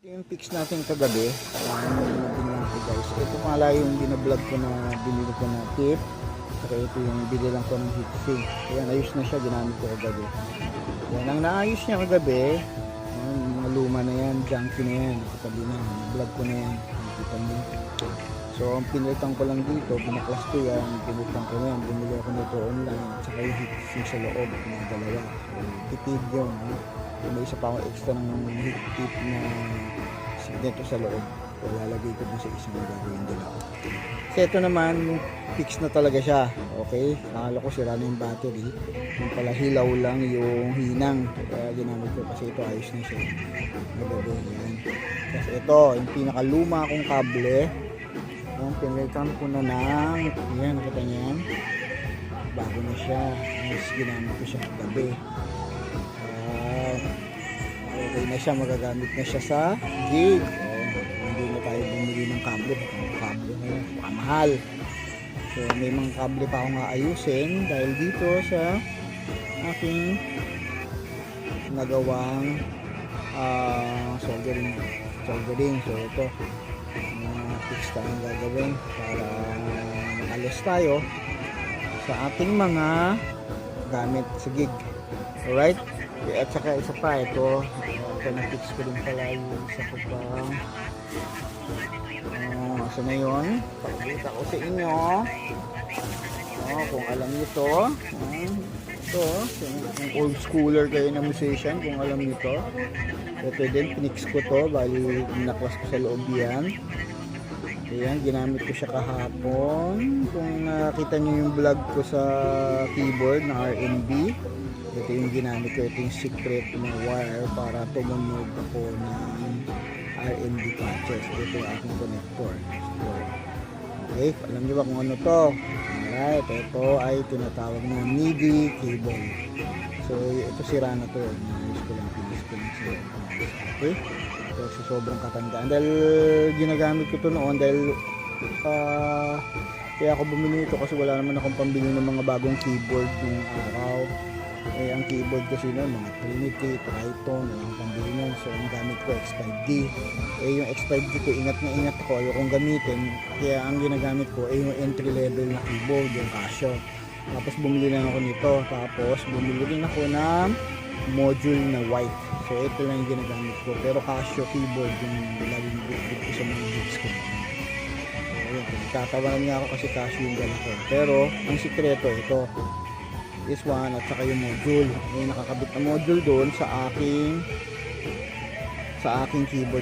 Yung fix natin kagabi, binlang ko guys. Ito pala yung binablog ko na binili ko na tip. Saka ito yung binilang ko ng heatsink. Ayan, ayos na siya, ginamit ko kagabi. Ayan, ang naayos niya kagabi, ayan, mga luma na yan, junkie na yan. Katabi na, vlog ko na yan. Nakikita mo. So, ang pinilitan ko lang dito, pinaklas ko yan, pinilitan ko yan. Bumili ako nito online. Saka yung heatsink sa loob, mga dalawa. So, tipid yun. May isa pa akong extra ng heat tip na dito sa loob. So, lalagay ko dun sa isang gagawin nila. Kasi ito naman, fix na talaga siya. Okay? Nakala ko sira na yung battery. Yung pala hilaw lang yung hinang. Kaya ginamit ko kasi ito ayos na siya. Magabi yan. Kasi ito, yung pinakaluma kong kable. Yung pinilitan ko na ng, yan, nakita niya yan. Bago na siya. Mas ginamit ko siya kagabi. Okay na siya, magagamit na siya sa gig. Hindi na tayo bumili ng kable. Kable na yan, mahal. So may mga kable pa akong aayusin dahil dito sa aking nagawang soldering. So ito, fix tayong gagawin para makalis tayo sa ating mga gamit sa gig. Alright? At saka isa pa ito na-fix ko din pala yung isa ko pa so na yun pakikita ko sa inyo kung alam nyo to ito kung old schooler kayo na musician kung alam nyo to ito din pinix ko to bali naklas ko sa loob yan. Ayan, ginamit ko siya kahapon. Kung nakita nyo yung vlog ko sa keyboard na RNB, ito yung ginamit ko. Ito yung secret na wire para tumunog ako ng RNB patches. Ito yung aking connector. So, okay, alam nyo ba kung ano to? Alright, ito ay tinatawag na MIDI cable. So, ito sira na to. Use ko lang sila. Okay? So, sobrang katandaan dahil ginagamit ko to noon dahil kaya ako bumili ito kasi wala naman akong pambili ng mga bagong keyboard ng araw. Ang keyboard kasi noon mga Trinity, Triton, wala akong pambili nun. So ang gamit ko X5D. Yung X5D ko ingat na ingat ako, ayokong gamitin. Kaya ang ginagamit ko yung entry level na keyboard, yung Casio. Tapos bumili lang ako nito. Tapos bumili rin ako ng module na white. So ito lang yung ginagamit ko. Pero Casio keyboard yung laging bit ko sa mga gigs ko. So ayun, tatawanan niya ako kasi Casio yung gala ko. Pero ang sikreto ito. This one at saka yung module. May nakakabit na module doon sa aking keyboard.